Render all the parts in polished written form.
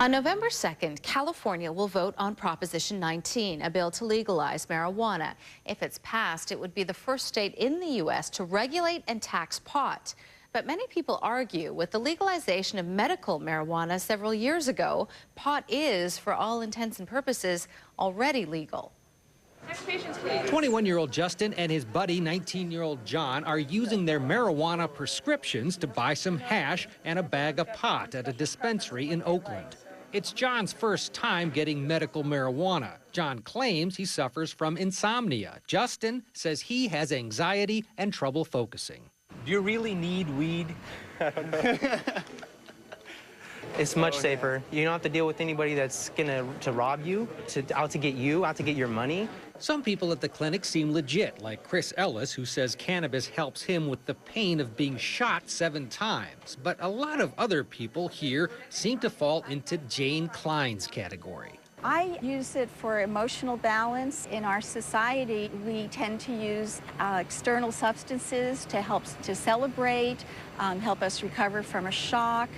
On November 2nd, California will vote on Proposition 19, a bill to legalize marijuana. If it's passed, it would be the first state in the U.S. to regulate and tax pot. But many people argue with the legalization of medical marijuana several years ago, pot is, for all intents and purposes, already legal. Next patients, please. 21-year-old Justin and his buddy, 19-year-old John, are using their marijuana prescriptions to buy some hash and a bag of pot at a dispensary in Oakland. It's John's first time getting medical marijuana. John claims he suffers from insomnia. Justin says he has anxiety and trouble focusing. Do you really need weed? It's much safer. You don't have to deal with anybody that's gonna rob you, out to get your money. Some people at the clinic seem legit, like Chris Ellis, who says cannabis helps him with the pain of being shot 7 times. But a lot of other people here seem to fall into Jane Klein's category. I use it for emotional balance. In our society, we tend to use external substances to help to celebrate, help us recover from a shock.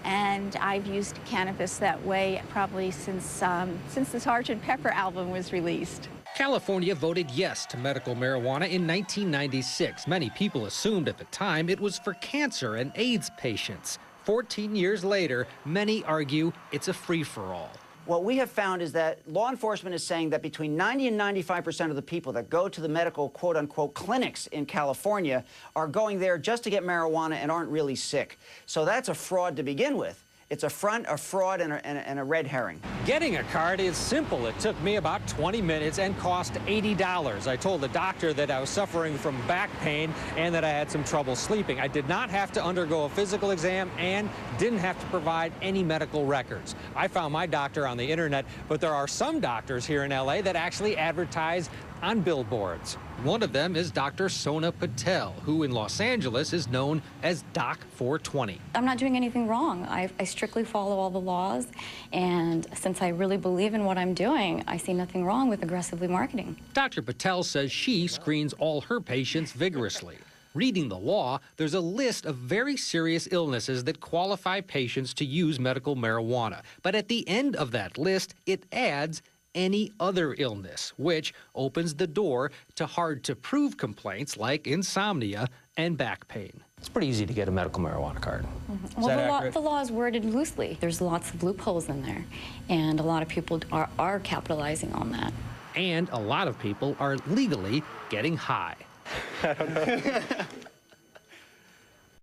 And I've used cannabis that way probably since the Sgt. Pepper album was released. California voted yes to medical marijuana in 1996. Many people assumed at the time it was for cancer and AIDS patients. 14 years later, many argue it's a free-for-all. What we have found is that law enforcement is saying that between 90 and 95% of the people that go to the medical quote-unquote clinics in California are going there just to get marijuana and aren't really sick. So that's a fraud to begin with. It's a front, a fraud, and a red herring. Getting a card is simple. It took me about 20 minutes and cost $80. I told the doctor that I was suffering from back pain and that I had some trouble sleeping. I did not have to undergo a physical exam and didn't have to provide any medical records. I found my doctor on the internet, but there are some doctors here in LA that actually advertise on billboards. One of them is Dr. Sona Patel, who in Los Angeles is known as Doc 420. I'm not doing anything wrong. I strictly follow all the laws, and since I really believe in what I'm doing, I see nothing wrong with aggressively marketing. Dr. Patel says she screens all her patients vigorously. Reading the law, there's a list of very serious illnesses that qualify patients to use medical marijuana. But at the end of that list, it adds any other illness, which opens the door to hard-to-prove complaints like insomnia and back pain. It's pretty easy to get a medical marijuana card. Well, the law is worded loosely. There's lots of loopholes in there, and a lot of people are capitalizing on that. And a lot of people are legally getting high.